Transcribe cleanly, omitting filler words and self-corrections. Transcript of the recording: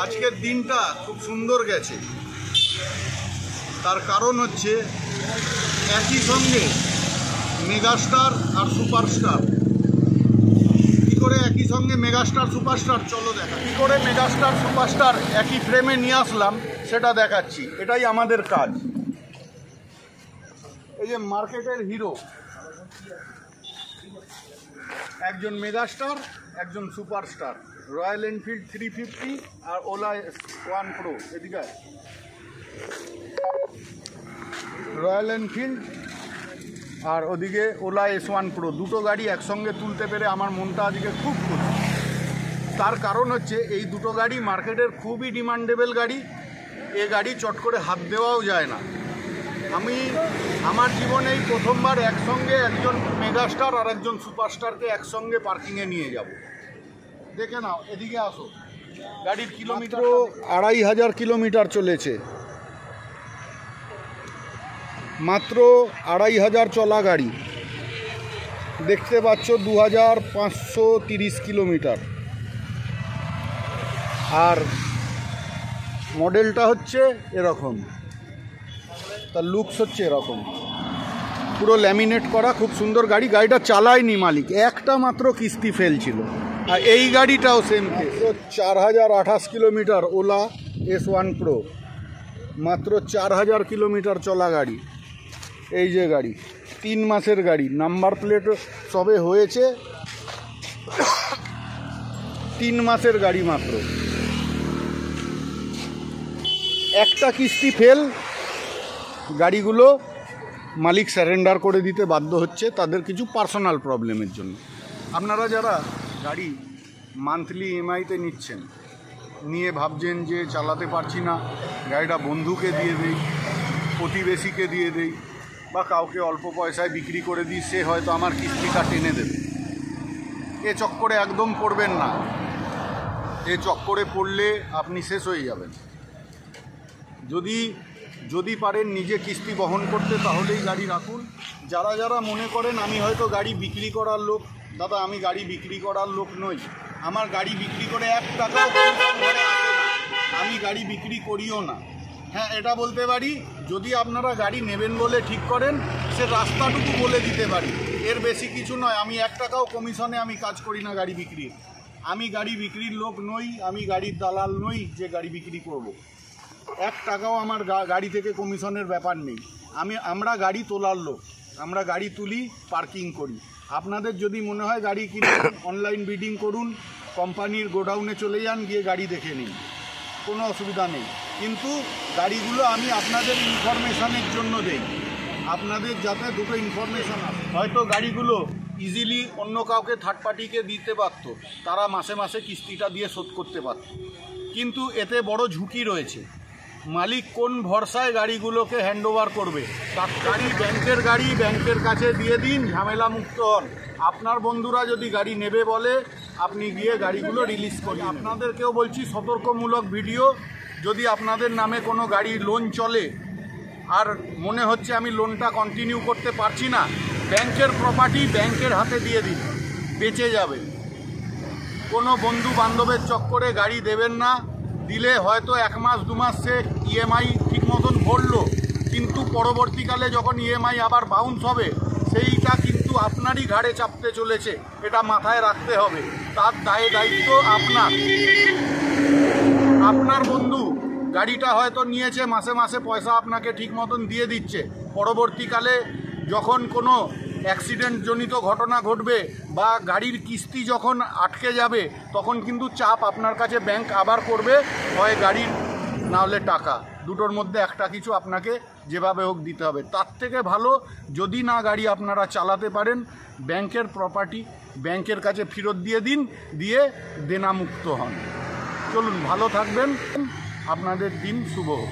আজকের দিনটা খুব সুন্দর গেছে। তার কারণ হচ্ছে একই সঙ্গে মেগাস্টার আর সুপারস্টার। কী করে একই সঙ্গে মেগাস্টার সুপারস্টার, চলো দেখা। কী করে মেগাস্টার সুপারস্টার একই ফ্রেমে নিয়ে আসলাম সেটা দেখাচ্ছি। এটাই আমাদের কাজ। এই যে মার্কেটের হিরো, একজন মেগাস্টার, একজন সুপারস্টার। রয়্যাল এনফিল্ড 350 আর ওলা S1 Pro। এদিকে রয়্যাল এনফিল্ড আর ওদিকে ওলা S1 Pro, দুটো গাড়ি একসঙ্গে তুলতে পেরে আমার মনটা আজকে খুব খুশি। তার কারণ হচ্ছে এই দুটো গাড়ি মার্কেটের খুবই ডিমান্ডেবল গাড়ি। এ গাড়ি চট করে হাত দেওয়াও যায় না। আমি আমার জীবনে এই প্রথমবার একসঙ্গে একজন মেগাস্টার আর একজন সুপারস্টারকে একসঙ্গে পার্কিংয়ে নিয়ে যাব। দেখে নাও, এদিকে আসো। গাড়ির কিলোমিটার 2500 কিলোমিটার চলেছে, মাত্র 2500 চলা গাড়ি। দেখতে পাচ্ছ 2530 কিলোমিটার। আর মডেলটা হচ্ছে এরকম, তার লুকস হচ্ছে এরকম, পুরো ল্যামিনেট করা, খুব সুন্দর গাড়ি। গাড়িটা চালায়নি মালিক, একটা মাত্র কিস্তি ফেল ছিল। আর এই গাড়িটাও same case, 4028 kilometre Ola S1 Pro, মাত্র 4000 কিলোমিটার চলা গাড়ি। এই যে গাড়ি 3 মাসের গাড়ি, নাম্বার প্লেট সবে হয়েছে, 3 মাসের গাড়ি মাত্র। একটা কিস্তি ফেল, গাড়িগুলো মালিক স্যারেন্ডার করে দিতে বাধ্য হচ্ছে তাদের কিছু পার্সোনাল প্রবলেমের জন্য। আপনারা যারা গাড়ি মান্থলি EMI-তে নিচ্ছেন, নিয়ে ভাবছেন যে চালাতে পারছি না, গাড়িটা বন্ধুকে দিয়ে দেই, প্রতিবেশীকে দিয়ে দেই, বা কাউকে অল্প পয়সায় বিক্রি করে দিই, সে হয়তো আমার কিস্তিটা টেনে দেবে, এ চক্করে একদম পড়বেন না। এ চক্করে পড়লে আপনি শেষ হয়ে যাবেন। যদি পারেন নিজে কিস্তি বহন করতে, তাহলেই গাড়ি রাখুন। যারা যারা মনে করেন আমি হয়তো গাড়ি বিক্রি করার লোক, দাদা আমি গাড়ি বিক্রি করার লোক নই, আমার গাড়ি বিক্রি করে 1 টাকাও ঘরে আসে না, আমি গাড়ি বিক্রি করিও না। হ্যাঁ, এটা বলতে পারি, যদি আপনারা গাড়ি নেবেন বলে ঠিক করেন, সে রাস্তাটুকু বলে দিতে পারি, এর বেশি কিছু নয়। আমি 1 টাকাও কমিশনে আমি কাজ করি না গাড়ি বিক্রির। আমি গাড়ি বিক্রির লোক নই, আমি গাড়ির দালাল নই যে গাড়ি বিক্রি করব। 1 টাকাও আমার গাড়ি থেকে কমিশনের ব্যাপার নেই। আমরা গাড়ি তোলার লোক, আমরা গাড়ি তুলি, পার্কিং করি। আপনাদের যদি মনে হয় গাড়ি কিনে, অনলাইন বিডিং করুন, কোম্পানির গোডাউনে চলে যান, গিয়ে গাড়ি দেখে নিন, কোনো অসুবিধা নেই। কিন্তু গাড়িগুলো আমি আপনাদের ইনফরমেশনের জন্য দেই, আপনাদের যাতে দুটো ইনফরমেশন আসে। হয়তো গাড়িগুলো ইজিলি অন্য কাউকে থার্ড পার্টিকে দিতে পারতো, তারা মাসে মাসে কিস্তিটা দিয়ে শোধ করতে পারত, কিন্তু এতে বড় ঝুঁকি রয়েছে। মালিক কোন ভরসায় গাড়িগুলোকে হ্যান্ডওভার করবে? গাড়ি ব্যাংকের গাড়ি, ব্যাংকের কাছে দিয়ে দিন, ঝামেলা মুক্ত হন। আপনার বন্ধুরা যদি গাড়ি নেবে বলে, আপনি গিয়ে গাড়িগুলো রিলিজ করি। আপনাদেরকেও বলছি, সতর্কমূলক ভিডিও, যদি আপনাদের নামে কোনো গাড়ি লোন চলে আর মনে হচ্ছে আমি লোনটা কন্টিনিউ করতে পারছি না, ব্যাংকের প্রপার্টি ব্যাংকের হাতে দিয়ে দিন, বেঁচে যাবে। কোনো বন্ধু বান্ধবের চক্করে গাড়ি দেবেন না। দিলে হয়তো 1 মাস 2 মাস সে EMI ঠিক মতন ভরলো, কিন্তু পরবর্তীকালে যখন EMI আবার বাউন্স হবে, সেইটা কিন্তু আপনারই ঘাড়ে চাপতে চলেছে, এটা মাথায় রাখতে হবে। তার দায়িত্ব আপনার বন্ধু গাড়িটা হয়তো নিয়েছে, মাসে মাসে পয়সা আপনাকে ঠিক মতন দিয়ে দিচ্ছে, পরবর্তীকালে যখন কোনো অ্যাক্সিডেন্টজনিত ঘটনা ঘটবে বা গাড়ির কিস্তি যখন আটকে যাবে, তখন কিন্তু চাপ আপনার কাছে ব্যাংক আবার করবে, হয় গাড়ির না হলে টাকা, দুটোর মধ্যে একটা কিছু আপনাকে যেভাবে হোক দিতে হবে। তার থেকে ভালো, যদি না গাড়ি আপনারা চালাতে পারেন, ব্যাংকের প্রপার্টি ব্যাংকের কাছে ফেরত দিয়ে দিন, দিয়ে দেনামুক্ত হন। চলুন, ভালো থাকবেন, আপনাদের দিন শুভ হোক।